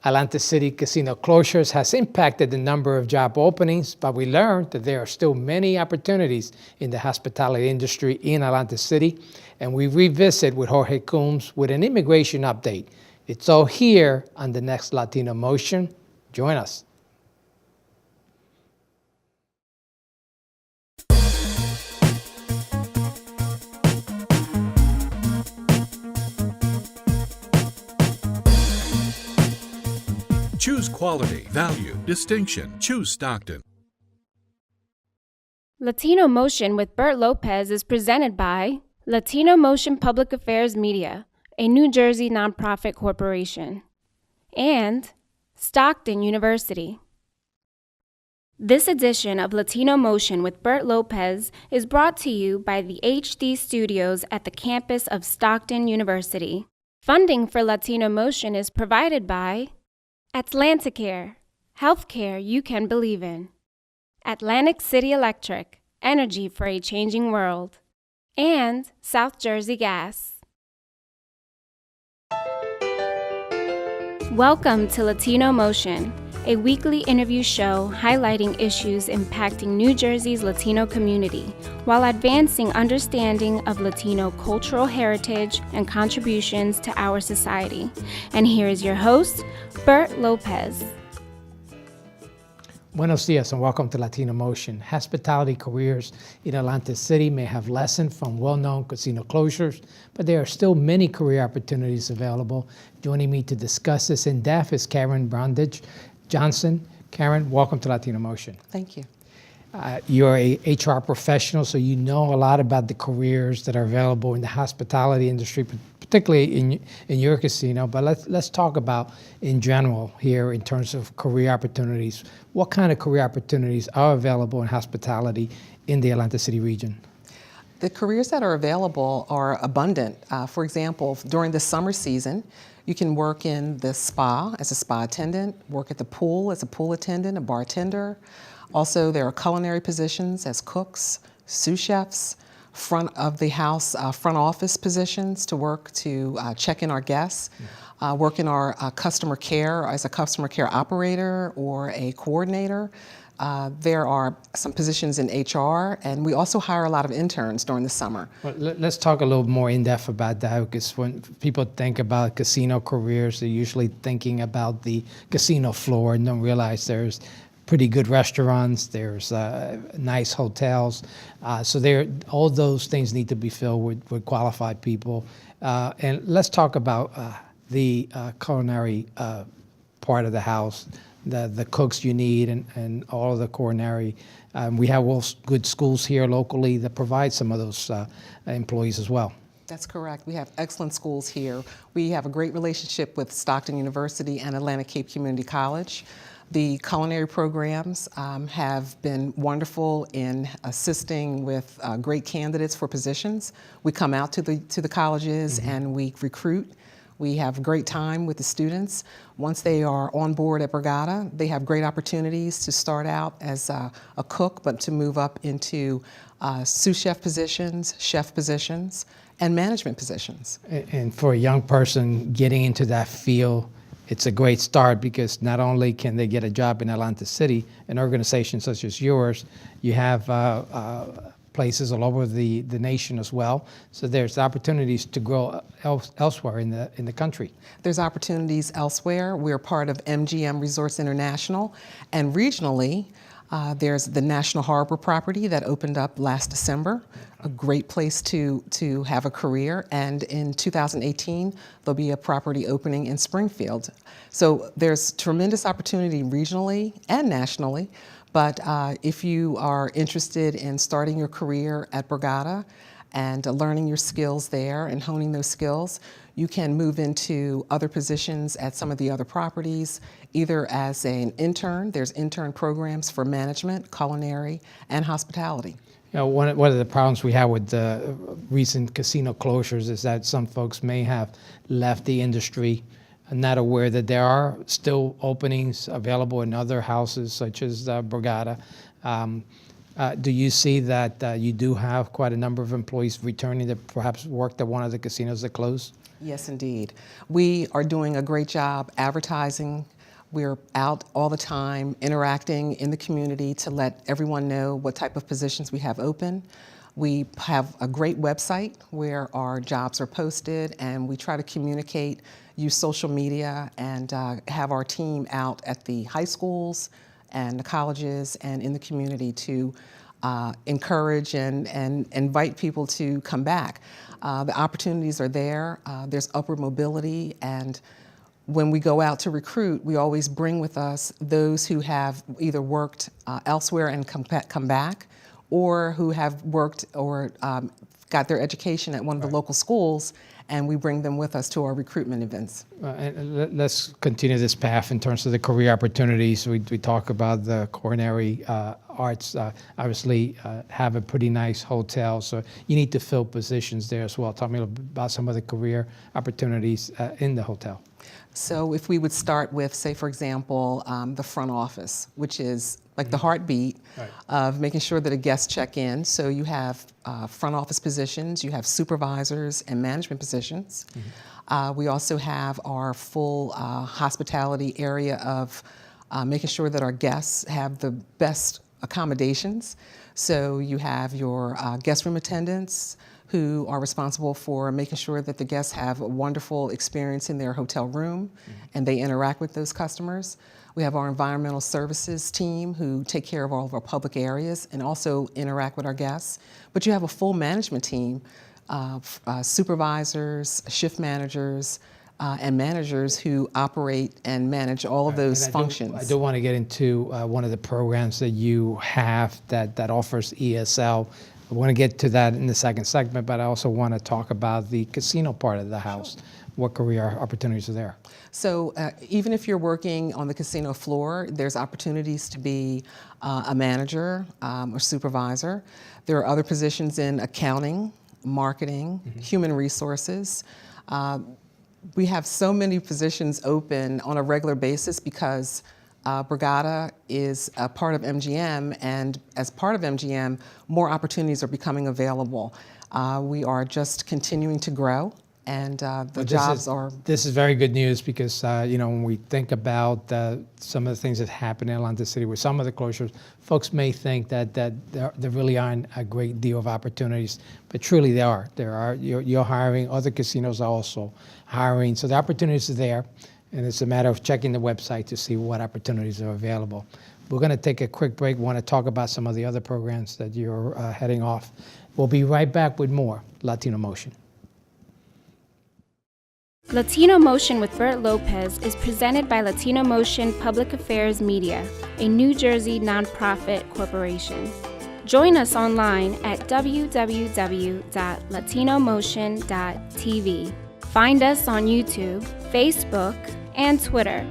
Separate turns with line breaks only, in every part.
Atlantic City casino closures has impacted the number of job openings, but we learned that there are still many opportunities in the hospitality industry in Atlantic City, and we revisit with Jorge Coombs with an immigration update. It's all here on the next Latino Motion. Join us.
Choose quality, value, distinction. Choose Stockton.
Latino Motion with Bert Lopez is presented by Latino Motion Public Affairs Media, a New Jersey nonprofit corporation, and Stockton University. This edition of Latino Motion with Bert Lopez is brought to you by the HD Studios at the campus of Stockton University. Funding for Latino Motion is provided by Atlanticare, healthcare you can believe in. Atlantic City Electric, energy for a changing world. And South Jersey Gas. Welcome to Latino Motion, a weekly interview show highlighting issues impacting New Jersey's Latino community while advancing understanding of Latino cultural heritage and contributions to our society. And here is your host, Bert Lopez.
Buenos dias and welcome to Latino Motion. Hospitality careers in Atlantic City may have lessened from well-known casino closures, but there are still many career opportunities available. Joining me to discuss this in depth is Karen Brundage Johnson. Karen, welcome to Latino Motion.
Thank you.
You're a HR professional, so you know a lot about the careers that are available in the hospitality industry, particularly in your casino. But let's talk about in general here in terms of career opportunities. What kind of career opportunities are available in hospitality in the Atlantic City region?
The careers that are available are abundant. For example, during the summer season, you can work in the spa as a spa attendant, work at the pool as a pool attendant, a bartender. Also, there are culinary positions as cooks, sous chefs, front of the house, front office positions to work to check in our guests, work in our customer care as a customer care operator or a coordinator. There are some positions in HR, and we also hire a lot of interns during the summer.
Well, let's talk a little more in depth about that, because when people think about casino careers, they're usually thinking about the casino floor and don't realize there's pretty good restaurants, there's nice hotels. So all those things need to be filled with qualified people. And let's talk about the culinary part of the house, the cooks you need and all of the culinary. We have good schools here locally that provide some of those employees as well.
That's correct. We have excellent schools here. We have a great relationship with Stockton University and Atlantic Cape Community College. The culinary programs have been wonderful in assisting with great candidates for positions. We come out to the colleges and we recruit. We have a great time with the students. Once they are on board at Borgata, they have great opportunities to start out as a cook, but to move up into sous chef positions, chef positions, and management positions.
And for a young person getting into that field, it's a great start, because not only can they get a job in Atlantic City, an organization such as yours, you have places all over the nation as well. So there's opportunities to grow elsewhere in the country.
There's opportunities elsewhere. We're part of MGM Resorts International, and regionally, there's the National Harbor property that opened up last December, a great place to have a career. And in 2018, there'll be a property opening in Springfield. So there's tremendous opportunity regionally and nationally. But if you are interested in starting your career at Borgata and learning your skills there and honing those skills, you can move into other positions at some of the other properties, either as an intern. There's intern programs for management, culinary, and hospitality.
You know, one of the problems we have with the recent casino closures is that some folks may have left the industry and not aware that there are still openings available in other houses, such as Borgata. Do you see that you do have quite a number of employees returning that perhaps worked at one of the casinos that closed?
Yes, indeed. We are doing a great job advertising. We're out all the time interacting in the community to let everyone know what type of positions we have open. We have a great website where our jobs are posted, and we try to communicate, use social media, and have our team out at the high schools and the colleges and in the community to encourage and invite people to come back. The opportunities are there. There's upward mobility, and when we go out to recruit, we always bring with us those who have either worked elsewhere and come back, or who have worked or got their education at one of the local schools, and we bring them with us to our recruitment events.
Let's continue this path in terms of the career opportunities. We talk about the culinary arts, obviously have a pretty nice hotel, so you need to fill positions there as well. Tell me about some of the career opportunities in the hotel.
So if we would start with, say, for example, the front office, which is like the heartbeat of making sure that a guest check in. So you have front office positions, you have supervisors and management positions. We also have our full hospitality area of making sure that our guests have the best accommodations. So you have your guest room attendants, who are responsible for making sure that the guests have a wonderful experience in their hotel room and they interact with those customers. We have our environmental services team who take care of all of our public areas and also interact with our guests. But you have a full management team of supervisors, shift managers, and managers who operate and manage all of those functions.
I do want to get into one of the programs that you have that offers ESL. I want to get to that in the second segment, but I also want to talk about the casino part of the house. Sure. What career opportunities are there?
So even if you're working on the casino floor, there's opportunities to be a manager or supervisor. There are other positions in accounting, marketing, human resources. We have so many positions open on a regular basis because Borgata is a part of MGM, and as part of MGM, more opportunities are becoming available. We are just continuing to grow, and
This is very good news because, when we think about some of the things that happen in Atlanta City with some of the closures, folks may think that there really aren't a great deal of opportunities, but truly there are. You're hiring, other casinos are also hiring, so the opportunities are there. And it's a matter of checking the website to see what opportunities are available. We're going to take a quick break. We want to talk about some of the other programs that you're heading off. We'll be right back with more Latino Motion.
Latino Motion with Bert Lopez is presented by Latino Motion Public Affairs Media, a New Jersey nonprofit corporation. Join us online at www.latinomotion.tv. Find us on YouTube, Facebook, and Twitter.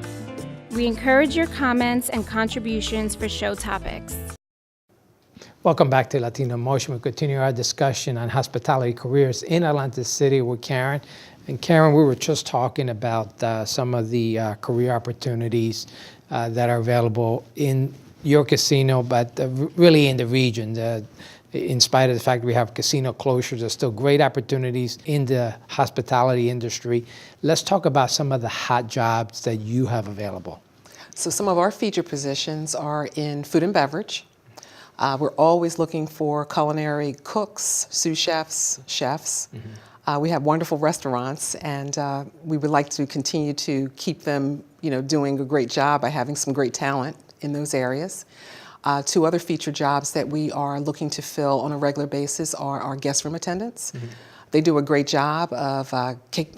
We encourage your comments and contributions for show topics.
Welcome back to Latino Motion. We continue our discussion on hospitality careers in Atlanta City with Karen. And Karen, we were just talking about some of the career opportunities that are available in your casino, but really in the region. In spite of the fact we have casino closures, there's still great opportunities in the hospitality industry. Let's talk about some of the hot jobs that you have available.
So some of our feature positions are in food and beverage. We're always looking for culinary cooks, sous chefs, chefs. We have wonderful restaurants, and we would like to continue to keep them, doing a great job by having some great talent in those areas. Two other feature jobs that we are looking to fill on a regular basis are our guest room attendants. They do a great job of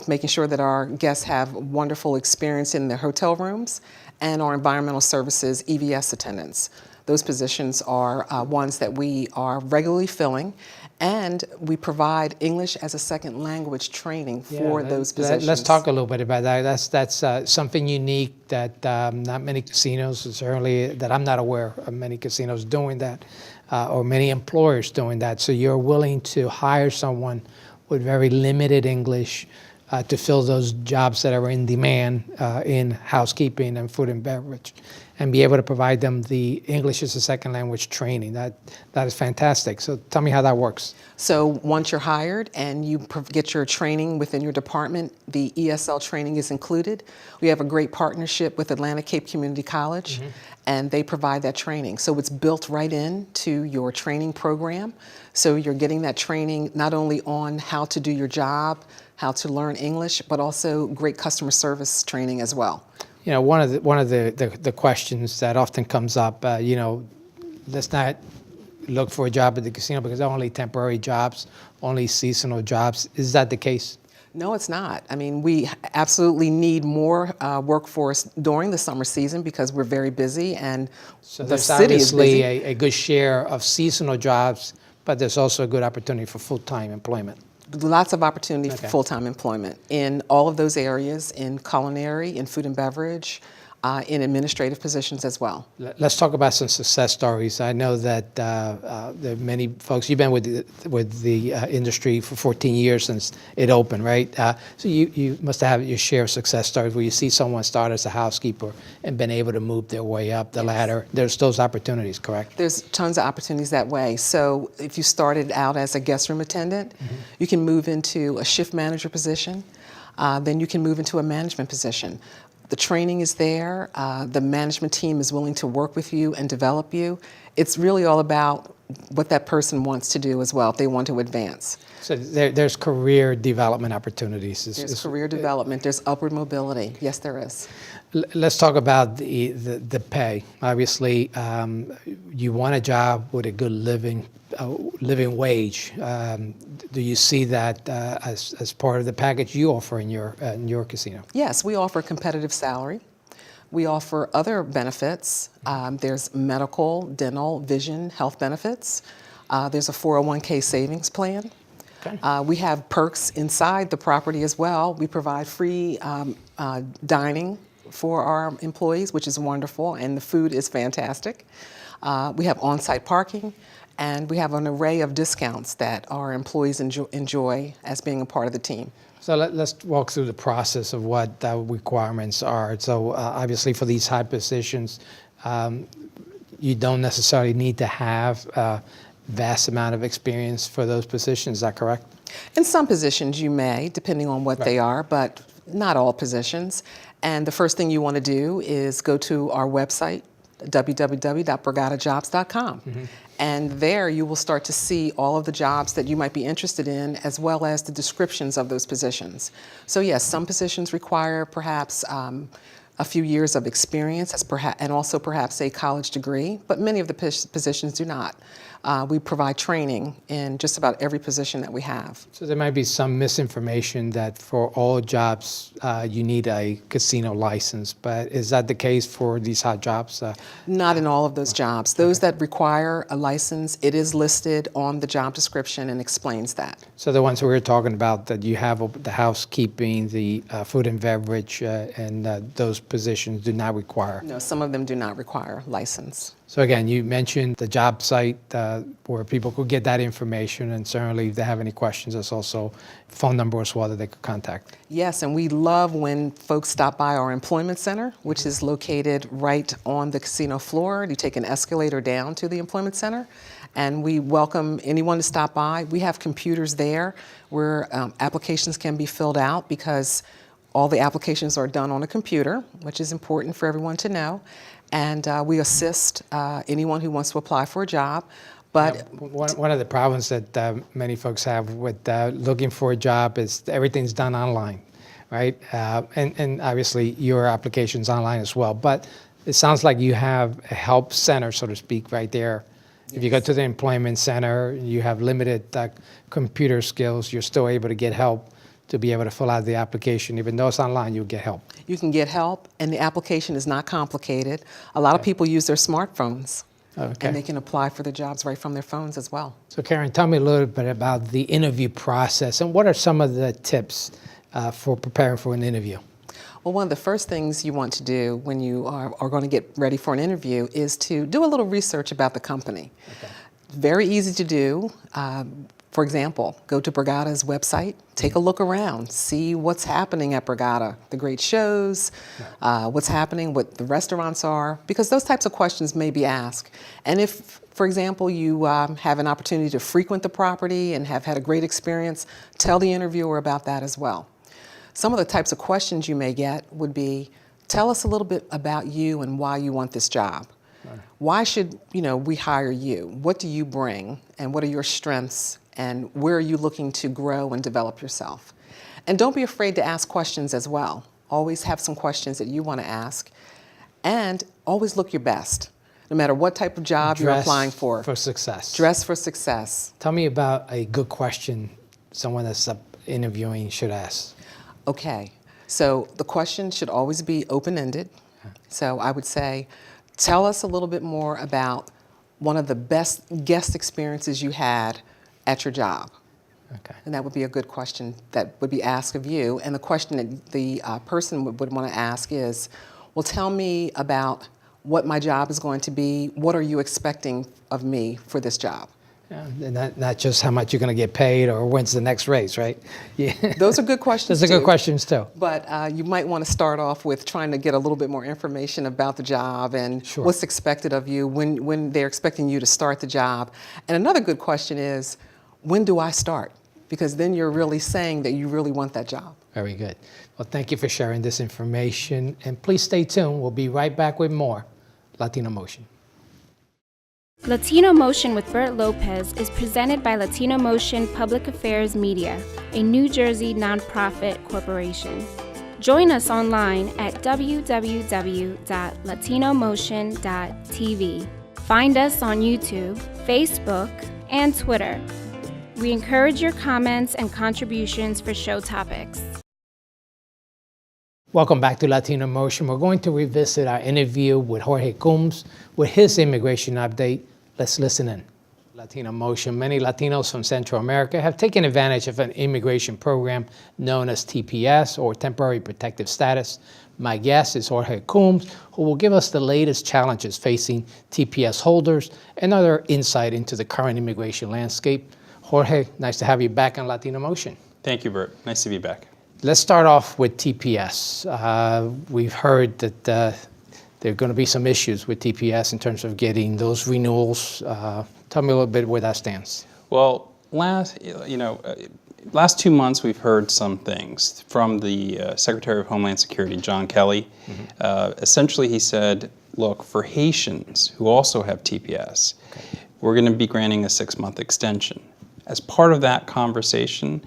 making sure that our guests have wonderful experience in their hotel rooms, and our environmental services EVS attendants. Those positions are ones that we are regularly filling, and we provide English as a second language training for those positions.
Let's talk a little bit about that. That's something unique that not many casinos, certainly that I'm not aware of many casinos doing that, or many employers doing that. So you're willing to hire someone with very limited English to fill those jobs that are in demand in housekeeping and food and beverage, and be able to provide them the English as a second language training. That is fantastic. So tell me how that works.
So once you're hired and you get your training within your department, the ESL training is included. We have a great partnership with Atlantic Cape Community College, and they provide that training. So it's built right into your training program. So you're getting that training not only on how to do your job, how to learn English, but also great customer service training as well.
You know, one of the questions that often comes up, you know, let's not look for a job at the casino because they're only temporary jobs, only seasonal jobs. Is that the case?
No, it's not. I mean, we absolutely need more workforce during the summer season because we're very busy and
So
the
there's
city is
obviously
busy.
a good share of seasonal jobs, but there's also a good opportunity for full-time employment.
Lots of opportunity for
Okay.
full-time employment in all of those areas, in culinary, in food and beverage, in administrative positions as well.
Let's talk about some success stories. I know that there are many folks. You've been with the industry for 14 years since it opened, right? So you must have your share of success stories where you see someone start as a housekeeper and been able to move their way up the ladder. There's those opportunities, correct?
There's tons of opportunities that way. So if you started out as a guest room attendant, you can move into a shift manager position. Then you can move into a management position. The training is there. The management team is willing to work with you and develop you. It's really all about what that person wants to do as well, if they want to advance.
So there's career development opportunities.
There's career development. There's upward mobility. Yes, there is.
Let's talk about the pay. Obviously, you want a job with a good living wage. Do you see that as part of the package you offer in your casino?
Yes, we offer a competitive salary. We offer other benefits. There's medical, dental, vision, health benefits. There's a 401k savings plan.
Okay.
We have perks inside the property as well. We provide free dining for our employees, which is wonderful, and the food is fantastic. We have on-site parking, and we have an array of discounts that our employees enjoy as being a part of the team.
So let's walk through the process of what the requirements are. So obviously for these high positions, you don't necessarily need to have a vast amount of experience for those positions. Is that correct?
In some positions you may, depending on what they are, but not all positions. And the first thing you want to do is go to our website, www.borgatajobs.com. And there you will start to see all of the jobs that you might be interested in, as well as the descriptions of those positions. So yes, some positions require perhaps a few years of experience and also perhaps a college degree, but many of the positions do not. We provide training in just about every position that we have.
So there might be some misinformation that for all jobs you need a casino license, but is that the case for these hot jobs?
Not in all of those jobs. Those that require a license, it is listed on the job description and explains that.
So the ones we were talking about that you have the housekeeping, the food and beverage, and those positions do not require.
No, some of them do not require license.
So again, you mentioned the job site where people could get that information, and certainly if they have any questions, there's also a phone number as well that they could contact.
Yes, and we love when folks stop by our employment center, which is located right on the casino floor. You take an escalator down to the employment center, and we welcome anyone to stop by. We have computers there where applications can be filled out because all the applications are done on a computer, which is important for everyone to know. And we assist anyone who wants to apply for a job. But
one of the problems that many folks have with looking for a job is everything's done online, right? And obviously your application's online as well. But it sounds like you have a help center, so to speak, right there. If you go to the employment center, you have limited computer skills, you're still able to get help to be able to fill out the application. Even though it's online, you'll get help.
You can get help, and the application is not complicated. A lot of people use their smartphones, and they can apply for the jobs right from their phones as well.
So Karen, tell me a little bit about the interview process, and what are some of the tips for preparing for an interview?
Well, one of the first things you want to do when you are going to get ready for an interview is to do a little research about the company. Okay. Very easy to do. For example, go to Borgata's website, take a look around, see what's happening at Borgata, the great shows, what's happening, what the restaurants are, because those types of questions may be asked. And if, for example, you have an opportunity to frequent the property and have had a great experience, tell the interviewer about that as well. Some of the types of questions you may get would be, tell us a little bit about you and why you want this job. Why should we hire you? What do you bring, and what are your strengths, and where are you looking to grow and develop yourself? And don't be afraid to ask questions as well. Always have some questions that you want to ask, and always look your best, no matter what type of job you're applying for.
Dress for success.
Dress for success.
Tell me about a good question someone that's interviewing should ask.
Okay, so the question should always be open-ended. So I would say, tell us a little bit more about one of the best guest experiences you had at your job.
Okay.
And that would be a good question that would be asked of you. And the question that the person would want to ask is, well, tell me about what my job is going to be. What are you expecting of me for this job?
Yeah, and not just how much you're going to get paid or when's the next race, right? Yeah.
Those are good questions.
Those are good questions too.
But you might want to start off with trying to get a little bit more information about the job and what's expected of you, when they're expecting you to start the job. And another good question is, when do I start? Because then you're really saying that you really want that job.
Very good. Well, thank you for sharing this information. And please stay tuned. We'll be right back with more Latino Motion.
Latino Motion with Bert Lopez is presented by Latino Motion Public Affairs Media, a New Jersey nonprofit corporation. Join us online at www.latinomotion.tv. Find us on YouTube, Facebook, and Twitter. We encourage your comments and contributions for show topics.
Welcome back to Latino Motion. We're going to revisit our interview with Jorge Coombs with his immigration update. Let's listen in. Latino Motion. Many Latinos from Central America have taken advantage of an immigration program known as TPS, or Temporary Protective Status. My guest is Jorge Coombs, who will give us the latest challenges facing TPS holders and other insight into the current immigration landscape. Jorge, nice to have you back on Latino Motion.
Thank you, Bert. Nice to be back.
Let's start off with TPS. We've heard that there are going to be some issues with TPS in terms of getting those renewals. Tell me a little bit where that stands.
Well, last 2 months we've heard some things from the Secretary of Homeland Security, John Kelly. Essentially, he said, look, for Haitians who also have TPS, we're going to be granting a 6-month extension. As part of that conversation,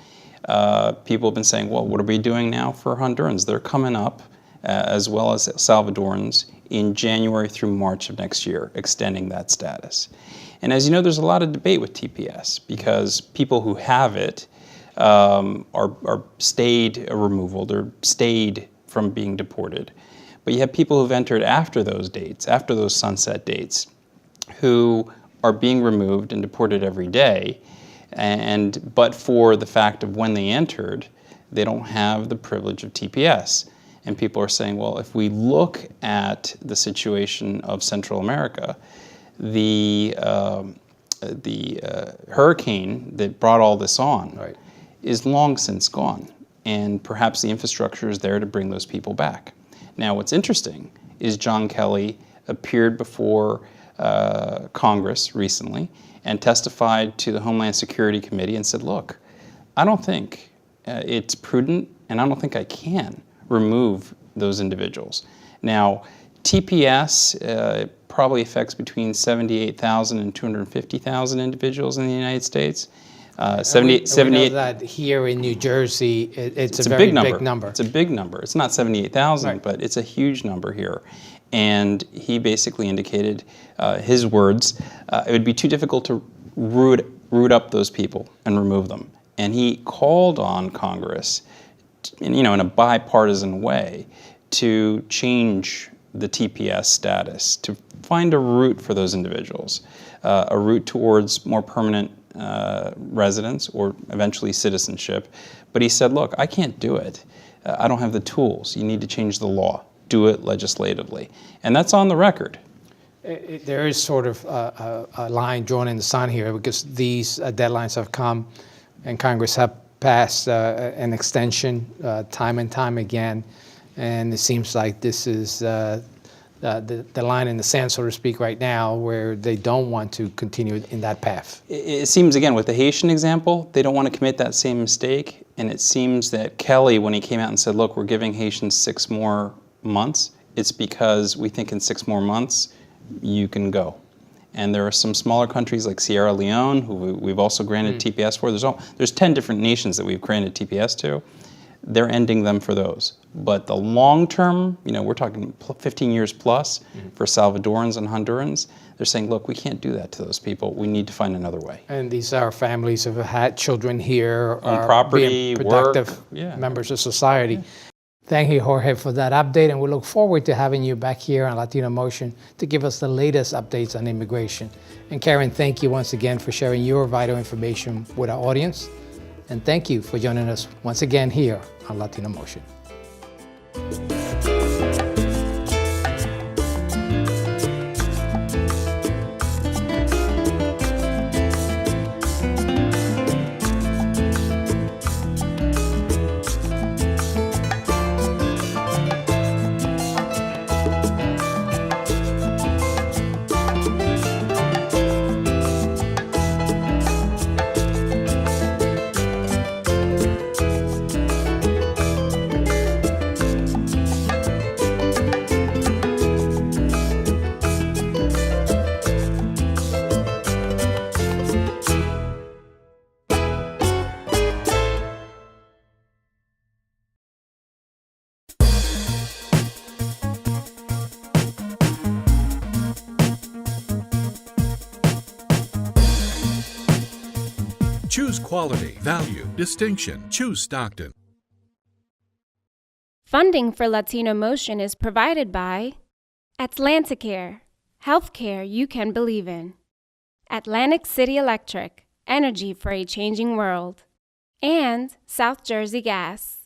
people have been saying, well, what are we doing now for Hondurans? They're coming up, as well as Salvadorans, in January through March of next year, extending that status. And as you know, there's a lot of debate with TPS because people who have it are stayed a removal, they're stayed from being deported. But you have people who've entered after those dates, after those sunset dates, who are being removed and deported every day. But for the fact of when they entered, they don't have the privilege of TPS. And people are saying, well, if we look at the situation of Central America, the hurricane that brought all this on is long since gone. And perhaps the infrastructure is there to bring those people back. Now, what's interesting is John Kelly appeared before Congress recently and testified to the Homeland Security Committee and said, look, I don't think it's prudent, and I don't think I can remove those individuals. Now, TPS probably affects between 78,000 and 250,000 individuals in the United States. 78.
We know that here in New Jersey, it's a very big number.
It's a big number. It's not 78,000, but it's a huge number here. And he basically indicated, his words, it would be too difficult to root up those people and remove them. And he called on Congress, in a bipartisan way, to change the TPS status, to find a route for those individuals, a route towards more permanent residence or eventually citizenship. But he said, look, I can't do it. I don't have the tools. You need to change the law. Do it legislatively. And that's on the record.
There is sort of a line drawn in the sand here because these deadlines have come and Congress have passed an extension time and time again. And it seems like this is the line in the sand, so to speak, right now, where they don't want to continue in that path.
It seems, again, with the Haitian example, they don't want to commit that same mistake. And it seems that Kelly, when he came out and said, look, we're giving Haitians 6 more months, it's because we think in 6 more months you can go. And there are some smaller countries like Sierra Leone, who we've also granted TPS for. There's 10 different nations that we've granted TPS to. They're ending them for those. But the long term, we're talking 15 years plus for Salvadorans and Hondurans. They're saying, look, we can't do that to those people. We need to find another way.
And these are families who have had children here,
on property,
being productive
work,
members of society. Thank you, Jorge, for that update, and we look forward to having you back here on Latino Motion to give us the latest updates on immigration. And Karen, thank you once again for sharing your vital information with our audience. And thank you for joining us once again here on Latino Motion.
Choose quality, value, distinction. Choose Stockton.
Funding for Latino Motion is provided by Atlanticare, healthcare you can believe in. Atlantic City Electric, energy for a changing world. And South Jersey Gas.